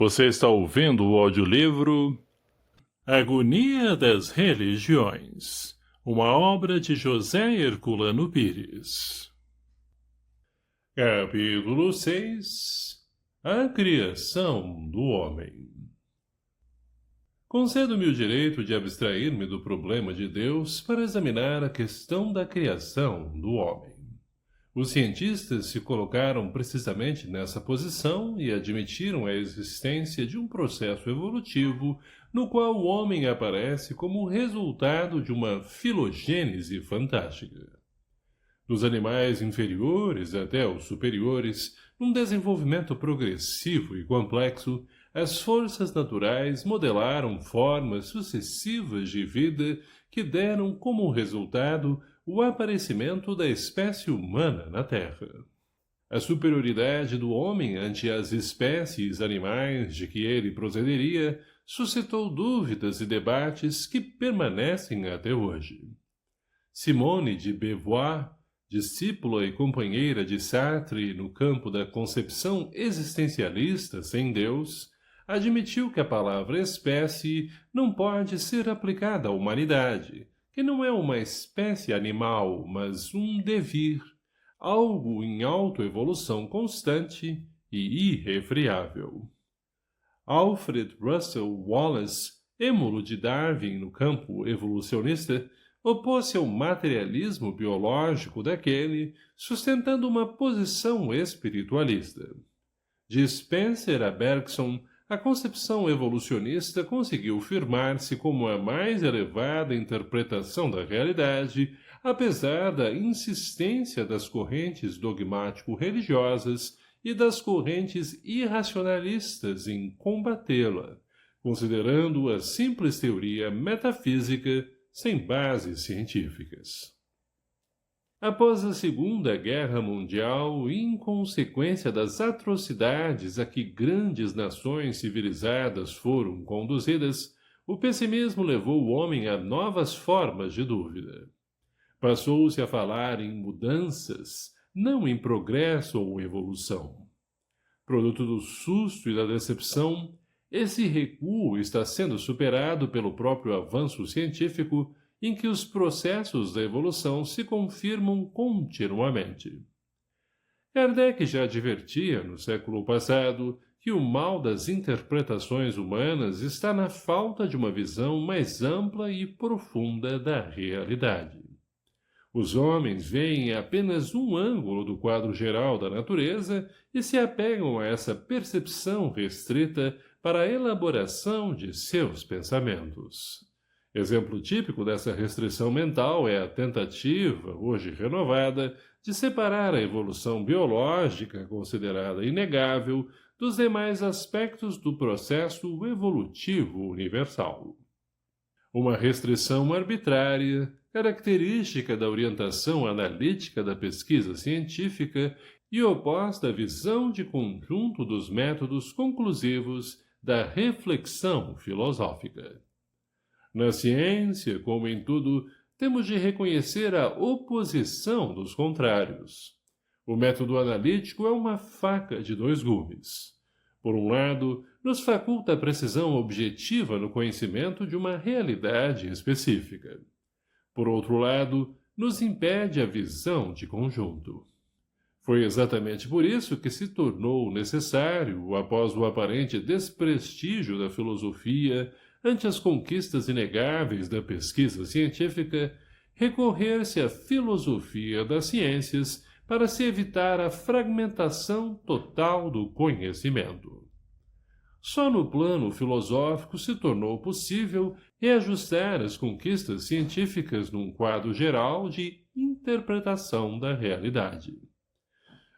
Você está ouvindo o audiolivro Agonia das Religiões, uma obra de José Herculano Pires. Capítulo 6. A Criação do Homem. Concedo-me o direito de abstrair-me do problema de Deus para examinar a questão da criação do homem. Os cientistas se colocaram precisamente nessa posição e admitiram a existência de um processo evolutivo no qual o homem aparece como resultado de uma filogênese fantástica. Dos animais inferiores até os superiores, num desenvolvimento progressivo e complexo, as forças naturais modelaram formas sucessivas de vida que deram como resultado o aparecimento da espécie humana na Terra. A superioridade do homem ante as espécies animais de que ele procederia suscitou dúvidas e debates que permanecem até hoje. Simone de Beauvoir, discípula e companheira de Sartre no campo da concepção existencialista sem Deus, admitiu que a palavra espécie não pode ser aplicada à humanidade, que não é uma espécie animal, mas um devir, algo em autoevolução constante e irrefriável. Alfred Russel Wallace, êmulo de Darwin no campo evolucionista, opôs-se ao materialismo biológico daquele, sustentando uma posição espiritualista. De Spencer a Bergson, a concepção evolucionista conseguiu firmar-se como a mais elevada interpretação da realidade, apesar da insistência das correntes dogmático-religiosas e das correntes irracionalistas em combatê-la, considerando a simples teoria metafísica sem bases científicas. Após a Segunda Guerra Mundial e em consequência das atrocidades a que grandes nações civilizadas foram conduzidas, o pessimismo levou o homem a novas formas de dúvida. Passou-se a falar em mudanças, não em progresso ou evolução. Produto do susto e da decepção, esse recuo está sendo superado pelo próprio avanço científico, em que os processos da evolução se confirmam continuamente. Kardec já advertia, no século passado, que o mal das interpretações humanas está na falta de uma visão mais ampla e profunda da realidade. Os homens veem apenas um ângulo do quadro geral da natureza e se apegam a essa percepção restrita para a elaboração de seus pensamentos. Exemplo típico dessa restrição mental é a tentativa, hoje renovada, de separar a evolução biológica, considerada inegável, dos demais aspectos do processo evolutivo universal. Uma restrição arbitrária, característica da orientação analítica da pesquisa científica e oposta à visão de conjunto dos métodos conclusivos da reflexão filosófica. Na ciência, como em tudo, temos de reconhecer a oposição dos contrários. O método analítico é uma faca de dois gumes. Por um lado, nos faculta a precisão objetiva no conhecimento de uma realidade específica. Por outro lado, nos impede a visão de conjunto. Foi exatamente por isso que se tornou necessário, após o aparente desprestígio da filosofia, ante as conquistas inegáveis da pesquisa científica, recorrer-se à filosofia das ciências para se evitar a fragmentação total do conhecimento. Só no plano filosófico se tornou possível reajustar as conquistas científicas num quadro geral de interpretação da realidade.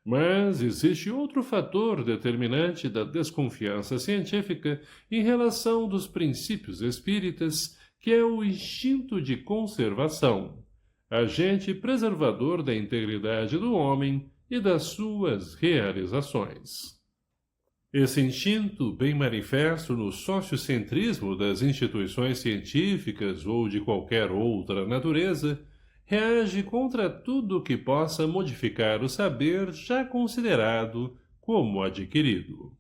Mas existe outro fator determinante da desconfiança científica em relação dos princípios espíritas, que é o instinto de conservação, agente preservador da integridade do homem e das suas realizações. Esse instinto, bem manifesto no sociocentrismo das instituições científicas ou de qualquer outra natureza, reage contra tudo que possa modificar o saber já considerado como adquirido.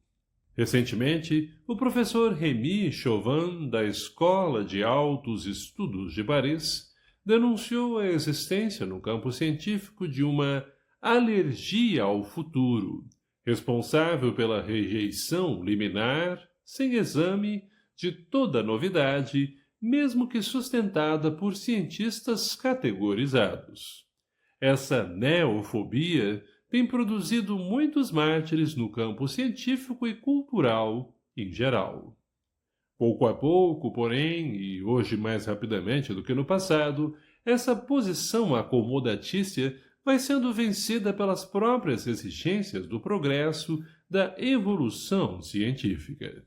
Recentemente, o professor Rémy Chauvin, da Escola de Altos Estudos de Paris, denunciou a existência no campo científico de uma alergia ao futuro, responsável pela rejeição liminar, sem exame, de toda novidade, mesmo que sustentada por cientistas categorizados. Essa neofobia tem produzido muitos mártires no campo científico e cultural em geral. Pouco a pouco, porém, e hoje mais rapidamente do que no passado, essa posição acomodatícia vai sendo vencida pelas próprias exigências do progresso, da evolução científica.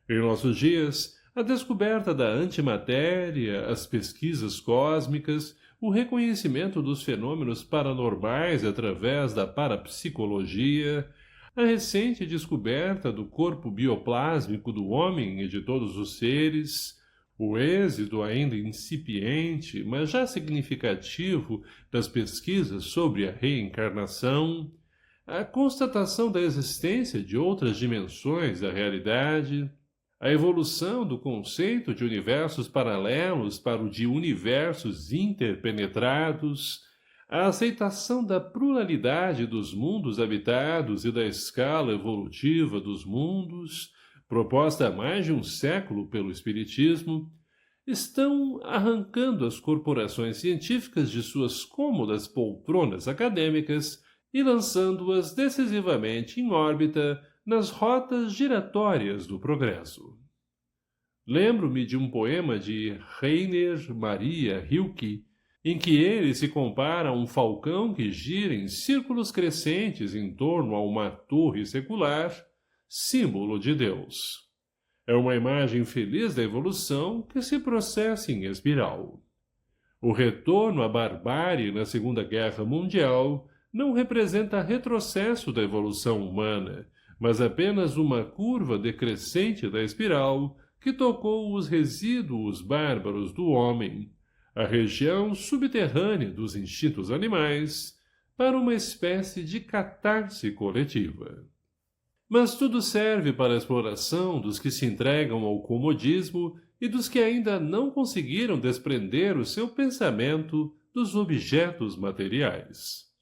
Em nossos dias, a descoberta da antimatéria, as pesquisas cósmicas, o reconhecimento dos fenômenos paranormais através da parapsicologia, a recente descoberta do corpo bioplásmico do homem e de todos os seres, o êxito ainda incipiente, mas já significativo, das pesquisas sobre a reencarnação, a constatação da existência de outras dimensões da realidade, a evolução do conceito de universos paralelos para o de universos interpenetrados, a aceitação da pluralidade dos mundos habitados e da escala evolutiva dos mundos, proposta há mais de um século pelo Espiritismo, estão arrancando as corporações científicas de suas cômodas poltronas acadêmicas e lançando-as decisivamente em órbita nas rotas giratórias do progresso. Lembro-me de um poema de Rainer Maria Rilke, em que ele se compara a um falcão que gira em círculos crescentes em torno a uma torre secular, símbolo de Deus. É uma imagem feliz da evolução que se processa em espiral. O retorno à barbárie na Segunda Guerra Mundial não representa retrocesso da evolução humana, mas apenas uma curva decrescente da espiral que tocou os resíduos bárbaros do homem, a região subterrânea dos instintos animais, para uma espécie de catarse coletiva. Mas tudo serve para a exploração dos que se entregam ao comodismo e dos que ainda não conseguiram desprender o seu pensamento dos objetos materiais.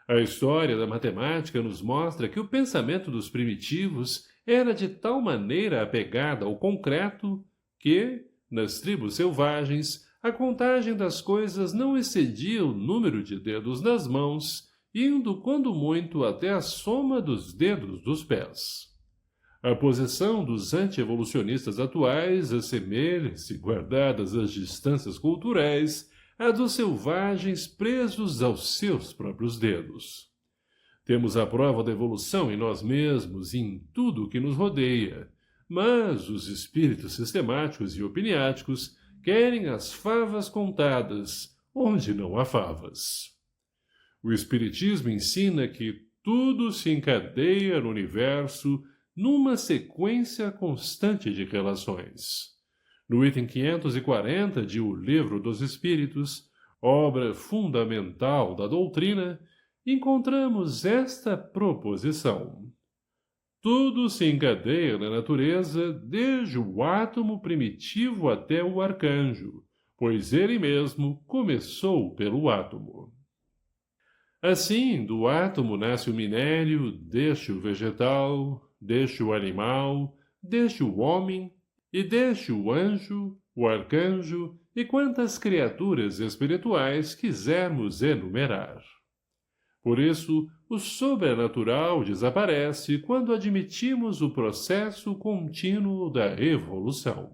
A história da matemática nos mostra que o pensamento dos primitivos era de tal maneira apegado ao concreto que, nas tribos selvagens, a contagem das coisas não excedia o número de dedos nas mãos, indo quando muito até a soma dos dedos dos pés. A posição dos anti-evolucionistas atuais assemelha-se, guardadas as distâncias culturais, à dos selvagens presos aos seus próprios dedos. Temos a prova da evolução em nós mesmos e em tudo o que nos rodeia, mas os espíritos sistemáticos e opiniáticos querem as favas contadas, onde não há favas. O Espiritismo ensina que tudo se encadeia no universo numa sequência constante de relações. No item 540 de O Livro dos Espíritos, obra fundamental da doutrina, encontramos esta proposição. Tudo se encadeia na natureza desde o átomo primitivo até o arcanjo, pois ele mesmo começou pelo átomo. Assim, do átomo nasce o minério, deste o vegetal, deste o animal, deste o homem, e deste o anjo, o arcanjo e quantas criaturas espirituais quisermos enumerar. Por isso, o sobrenatural desaparece quando admitimos o processo contínuo da evolução.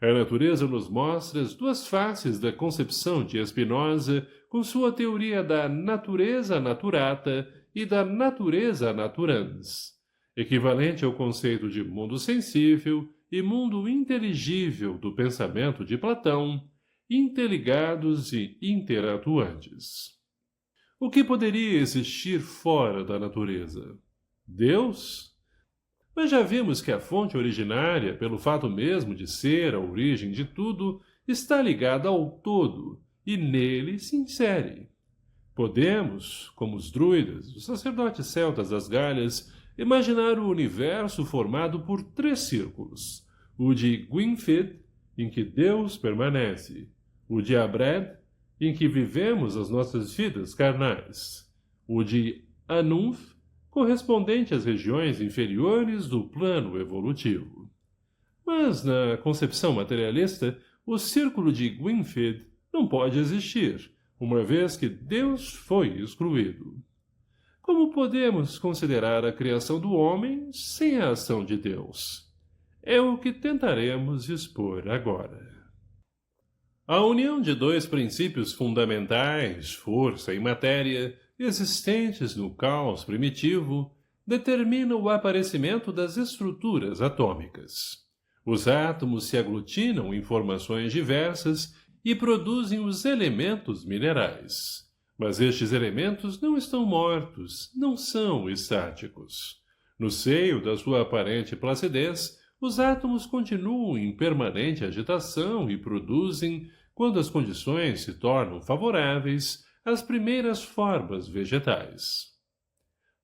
A natureza nos mostra as duas faces da concepção de Spinoza com sua teoria da natureza naturata e da natureza naturans, equivalente ao conceito de mundo sensível e mundo inteligível do pensamento de Platão, interligados e interatuantes. O que poderia existir fora da natureza? Deus? Mas já vimos que a fonte originária, pelo fato mesmo de ser a origem de tudo, está ligada ao todo e nele se insere. Podemos, como os druidas, os sacerdotes celtas das Galhas, imaginar o universo formado por 3 círculos. O de Gwynfydd, em que Deus permanece. O de Abred, em que vivemos as nossas vidas carnais. O de Anunf, correspondente às regiões inferiores do plano evolutivo. Mas, na concepção materialista, o círculo de Gwynfydd não pode existir, uma vez que Deus foi excluído. Como podemos considerar a criação do homem sem a ação de Deus? É o que tentaremos expor agora. A união de 2 princípios fundamentais, força e matéria, existentes no caos primitivo, determina o aparecimento das estruturas atômicas. Os átomos se aglutinam em formações diversas e produzem os elementos minerais. Mas estes elementos não estão mortos, não são estáticos. No seio da sua aparente placidez, os átomos continuam em permanente agitação e produzem, quando as condições se tornam favoráveis, as primeiras formas vegetais.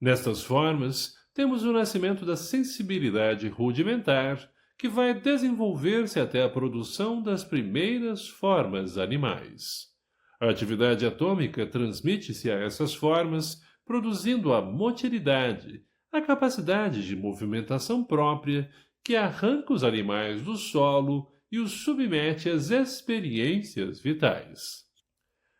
Nestas formas, temos o nascimento da sensibilidade rudimentar, que vai desenvolver-se até a produção das primeiras formas animais. A atividade atômica transmite-se a essas formas, produzindo a motilidade, a capacidade de movimentação própria que arranca os animais do solo e os submete às experiências vitais.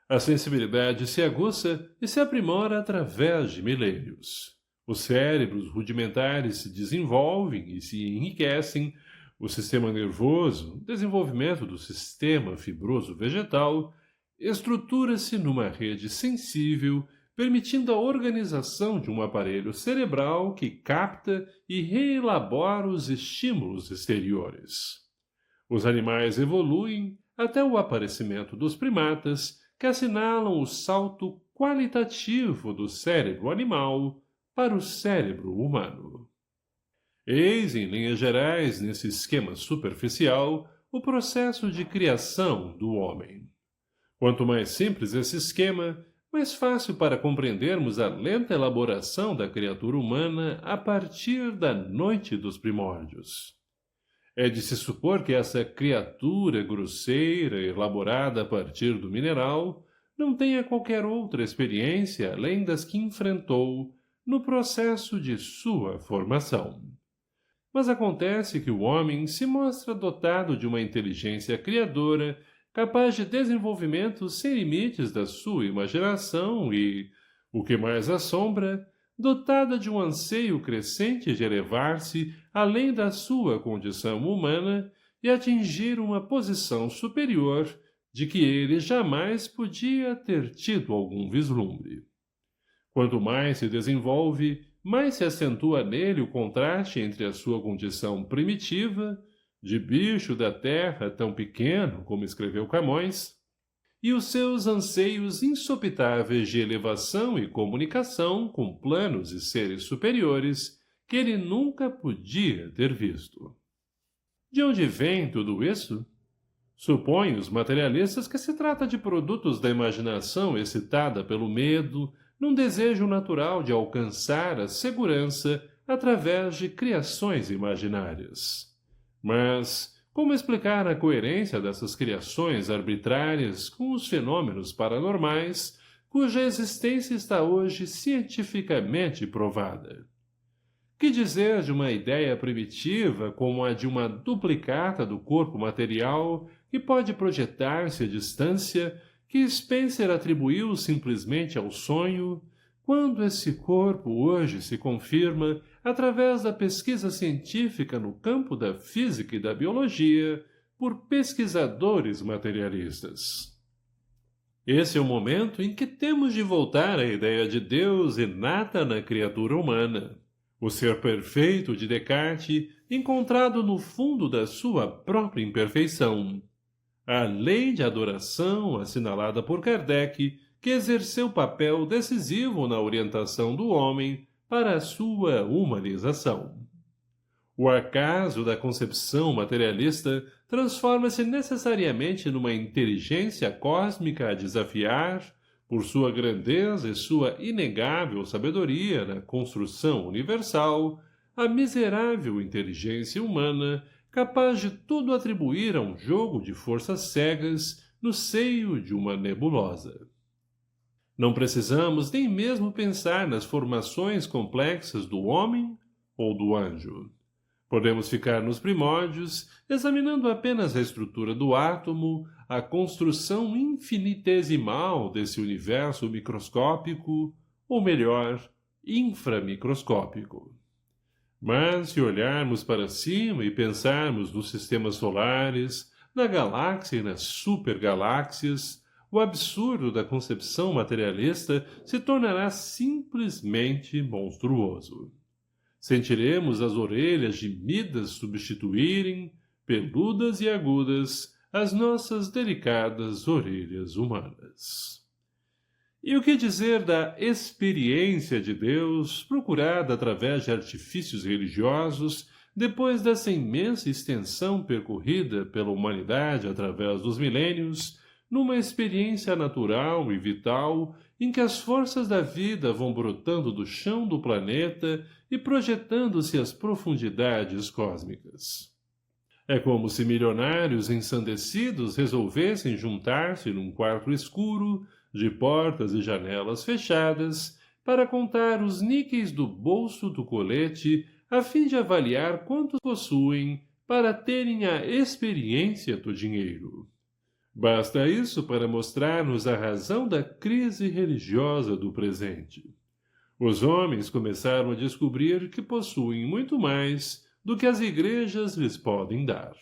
A sensibilidade se aguça e se aprimora através de milênios. Os cérebros rudimentares se desenvolvem e se enriquecem, o sistema nervoso, desenvolvimento do sistema fibroso vegetal, estrutura-se numa rede sensível, permitindo a organização de um aparelho cerebral que capta e reelabora os estímulos exteriores. Os animais evoluem até o aparecimento dos primatas, que assinalam o salto qualitativo do cérebro animal para o cérebro humano. Eis, em linhas gerais, nesse esquema superficial, o processo de criação do homem. Quanto mais simples esse esquema, mais fácil para compreendermos a lenta elaboração da criatura humana a partir da noite dos primórdios. É de se supor que essa criatura grosseira, elaborada a partir do mineral, não tenha qualquer outra experiência além das que enfrentou no processo de sua formação. Mas acontece que o homem se mostra dotado de uma inteligência criadora capaz de desenvolvimento sem limites da sua imaginação e, o que mais assombra, dotada de um anseio crescente de elevar-se além da sua condição humana e atingir uma posição superior de que ele jamais podia ter tido algum vislumbre. Quanto mais se desenvolve, mais se acentua nele o contraste entre a sua condição primitiva, de bicho da terra tão pequeno, como escreveu Camões, e os seus anseios insopitáveis de elevação e comunicação com planos e seres superiores que ele nunca podia ter visto. De onde vem tudo isso? Supõem os materialistas que se trata de produtos da imaginação excitada pelo medo, num desejo natural de alcançar a segurança através de criações imaginárias. Mas como explicar a coerência dessas criações arbitrárias com os fenômenos paranormais, cuja existência está hoje cientificamente provada? Que dizer de uma ideia primitiva como a de uma duplicata do corpo material que pode projetar-se à distância, que Spencer atribuiu simplesmente ao sonho, quando esse corpo hoje se confirma através da pesquisa científica no campo da física e da biologia por pesquisadores materialistas? Esse é o momento em que temos de voltar à ideia de Deus inata na criatura humana, o ser perfeito de Descartes encontrado no fundo da sua própria imperfeição. A lei de adoração assinalada por Kardec, que exerceu papel decisivo na orientação do homem para a sua humanização. O acaso da concepção materialista transforma-se necessariamente numa inteligência cósmica a desafiar, por sua grandeza e sua inegável sabedoria na construção universal, a miserável inteligência humana, capaz de tudo atribuir a um jogo de forças cegas no seio de uma nebulosa. Não precisamos nem mesmo pensar nas formações complexas do homem ou do anjo. Podemos ficar nos primórdios, examinando apenas a estrutura do átomo, a construção infinitesimal desse universo microscópico, ou melhor, inframicroscópico. Mas se olharmos para cima e pensarmos nos sistemas solares, na galáxia e nas supergaláxias, o absurdo da concepção materialista se tornará simplesmente monstruoso. Sentiremos as orelhas de Midas substituírem, peludas e agudas, as nossas delicadas orelhas humanas. E o que dizer da experiência de Deus procurada através de artifícios religiosos depois dessa imensa extensão percorrida pela humanidade através dos milênios, numa experiência natural e vital em que as forças da vida vão brotando do chão do planeta e projetando-se às profundidades cósmicas. É como se milionários ensandecidos resolvessem juntar-se num quarto escuro, de portas e janelas fechadas, para contar os níqueis do bolso do colete a fim de avaliar quantos possuem para terem a experiência do dinheiro. Basta isso para mostrar-nos a razão da crise religiosa do presente. Os homens começaram a descobrir que possuem muito mais do que as igrejas lhes podem dar.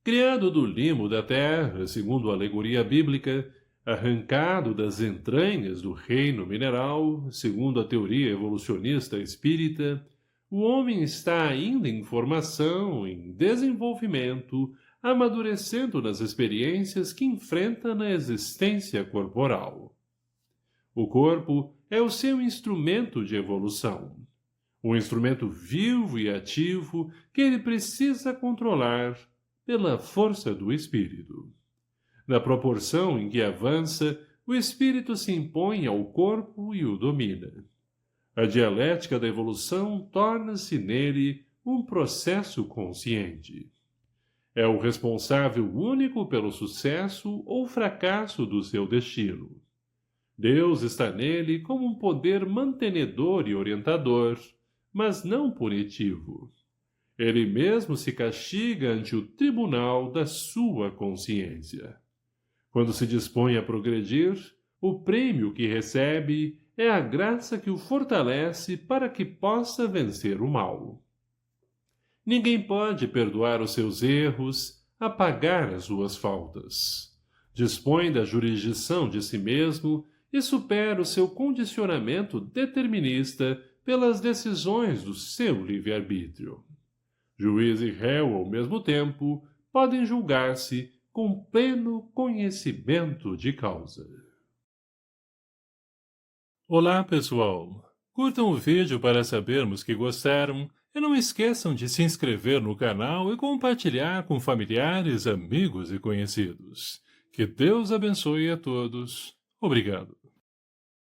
Criado do limo da terra, segundo a alegoria bíblica, arrancado das entranhas do reino mineral, segundo a teoria evolucionista espírita, o homem está ainda em formação, em desenvolvimento, amadurecendo nas experiências que enfrenta na existência corporal. O corpo é o seu instrumento de evolução, um instrumento vivo e ativo que ele precisa controlar pela força do espírito. Na proporção em que avança, o espírito se impõe ao corpo e o domina. A dialética da evolução torna-se nele um processo consciente. É o responsável único pelo sucesso ou fracasso do seu destino. Deus está nele como um poder mantenedor e orientador, mas não punitivo. Ele mesmo se castiga ante o tribunal da sua consciência. Quando se dispõe a progredir, o prêmio que recebe é a graça que o fortalece para que possa vencer o mal. Ninguém pode perdoar os seus erros, apagar as suas faltas. Dispõe da jurisdição de si mesmo e supera o seu condicionamento determinista pelas decisões do seu livre-arbítrio. Juiz e réu, ao mesmo tempo, podem julgar-se com pleno conhecimento de causa. Olá, pessoal! Curtam o vídeo para sabermos que gostaram e não esqueçam de se inscrever no canal e compartilhar com familiares, amigos e conhecidos. Que Deus abençoe a todos. Obrigado.